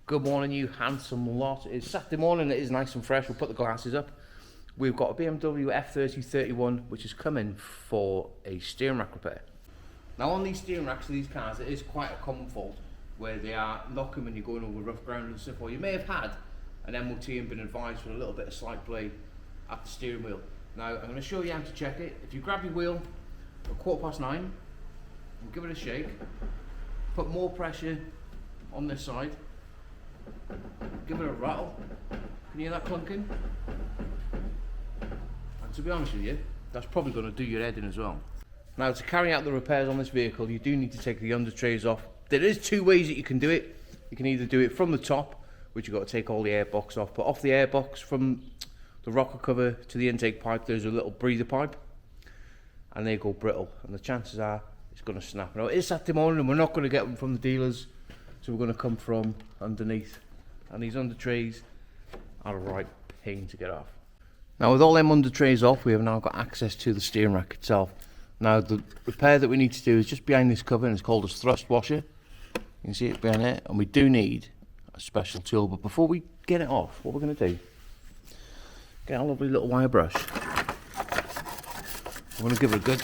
Good morning, you handsome lot. It's Saturday morning, it is nice and fresh. We'll put the glasses up. We've got a BMW F3031 which is coming for a steering rack repair. Now on these steering racks of these cars, it is quite a common fault where they are knocking when you're going over rough ground and stuff, or you may have had an MOT and been advised for a little bit of slight play at the steering wheel. Now I'm going to show you how to check it. If you grab your wheel at 9:15 and give it a shake, put more pressure on this side, give it a rattle. Can you hear that clunking? And to be honest with you, that's probably going to do your head in as well. Now to carry out the repairs on this vehicle, you do need to take the under trays off. There is two ways that you can do it. You can either do it from the top, which you've got to take all the air box off, but off the air box from the rocker cover to the intake pipe, there's a little breather pipe, and they go brittle, and the chances are it's going to snap. Now it is Saturday morning and we're not going to get them from the dealers, so we're going to come from underneath, and these under trays are a right pain to get off. Now with all them under trays off, we have now got access to the steering rack itself. Now the repair that we need to do is just behind this cover, and it's called a thrust washer. You can see it behind it, and we do need a special tool. But before we get it off, what we're going to do, get a lovely little wire brush. We're going to give it a good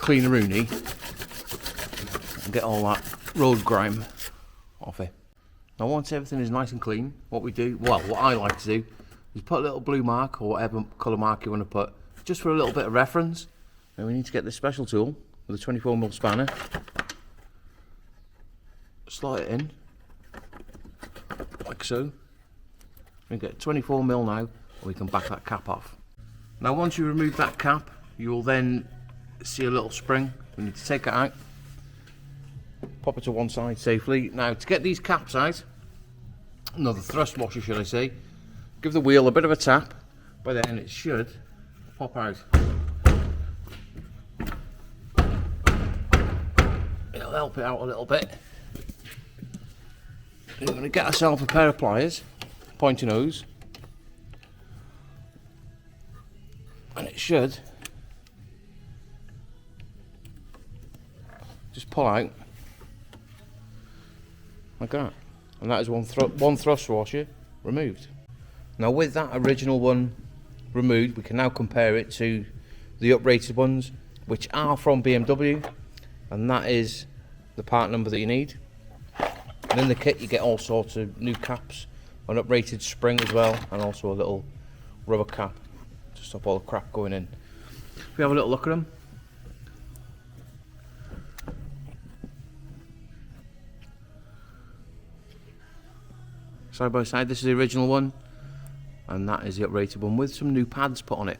clean-a-rooney and get all that road grime off it. Now once everything is nice and clean, what we do, well, what I like to do is put a little blue mark or whatever colour mark you want to put, just for a little bit of reference. Now we need to get this special tool with a 24mm spanner, slot it in like so. We get 24mm now, and we can back that cap off. Now once you remove that cap, you will then see a little spring. We need to take it out, pop it to one side safely. Now to get these caps out, another thrust washer should I say, give the wheel a bit of a tap, by then it should pop out. It'll help it out a little bit. We're going to get ourselves a pair of pliers, pointy nose, and it should just pull out like that, and that is one thrust washer removed. Now with that original one removed, we can now compare it to the uprated ones, which are from BMW, and that is the part number that you need. And in the kit you get all sorts of new caps, an uprated spring as well, and also a little rubber cap to stop all the crap going in. If we have a little look at them, side by side, this is the original one, and that is the uprated one with some new pads put on it.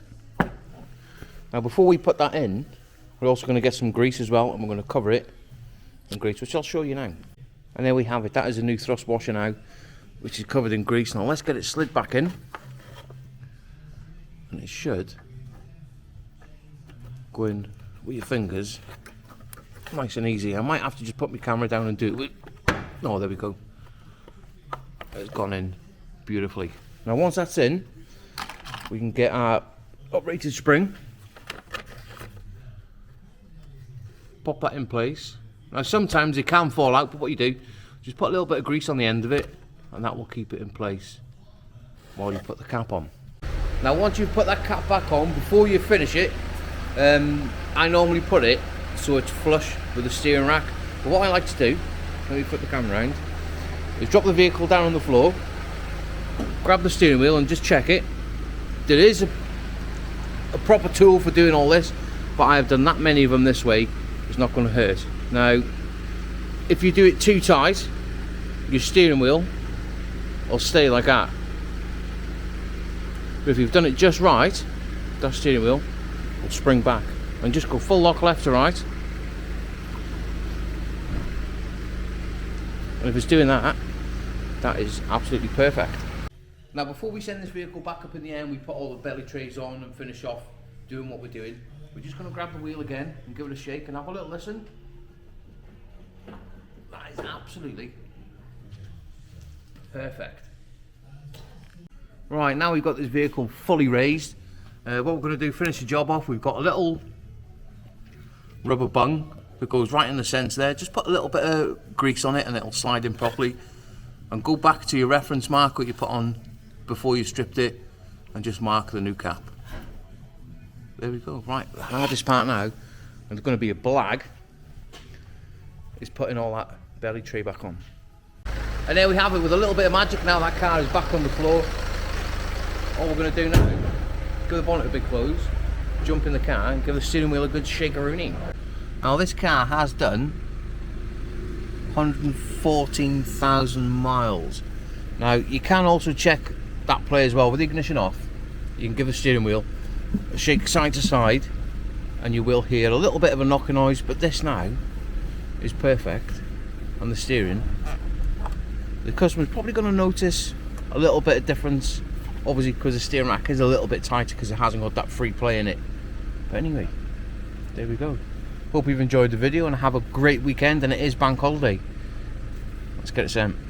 Now before we put that in, we're also going to get some grease as well, and we're going to cover it in grease, which I'll show you now. And there we have it. That is a new thrust washer now, which is covered in grease. Now let's get it slid back in, and it should go in with your fingers nice and easy. I might have to just put my camera down and do it. Oh, there we go. It's gone in beautifully. Now once that's in, we can get our uprated spring, pop that in place. Now sometimes it can fall out, but what you do, just put a little bit of grease on the end of it, and that will keep it in place while you put the cap on. Now once you've put that cap back on, before you finish it, I normally put it so it's flush with the steering rack. But what I like to do, let me put the camera around, is drop the vehicle down on the floor, grab the steering wheel and just check it. There is a proper tool for doing all this, but I have done that many of them this way, it's not going to hurt. Now if you do it too tight, your steering wheel will stay like that. But if you've done it just right, that steering wheel will spring back. And just go full lock left to right, and if it's doing that, that is absolutely perfect. Now before we send this vehicle back up in the air and we put all the belly trays on and finish off doing what we're doing, we're just going to grab the wheel again and give it a shake and have a little listen. That is absolutely perfect. Right, now we've got this vehicle fully raised. What we're going to do, finish the job off, we've got a little rubber bung that goes right in the centre there. Just put a little bit of grease on it and it'll slide in properly. and go back to your reference mark what you put on before you stripped it and just mark the new cap. There we go. Right, the hardest part now, and it's going to be a blag, is putting all that belly tray back on. And there we have it. With a little bit of magic now, that car is back on the floor. All we're going to do now, give the bonnet a big close, jump in the car and give the steering wheel a good shakerooning. Now this car has done 114,000 miles. Now you can also check that play as well with the ignition off. You can give the steering wheel a shake side to side and you will hear a little bit of a knocking noise, but this now is perfect on the steering. The customer's probably going to notice a little bit of difference, obviously because the steering rack is a little bit tighter because it hasn't got that free play in it. But anyway, there we go. Hope you've enjoyed the video and have a great weekend, and it is bank holiday. Let's get it sent.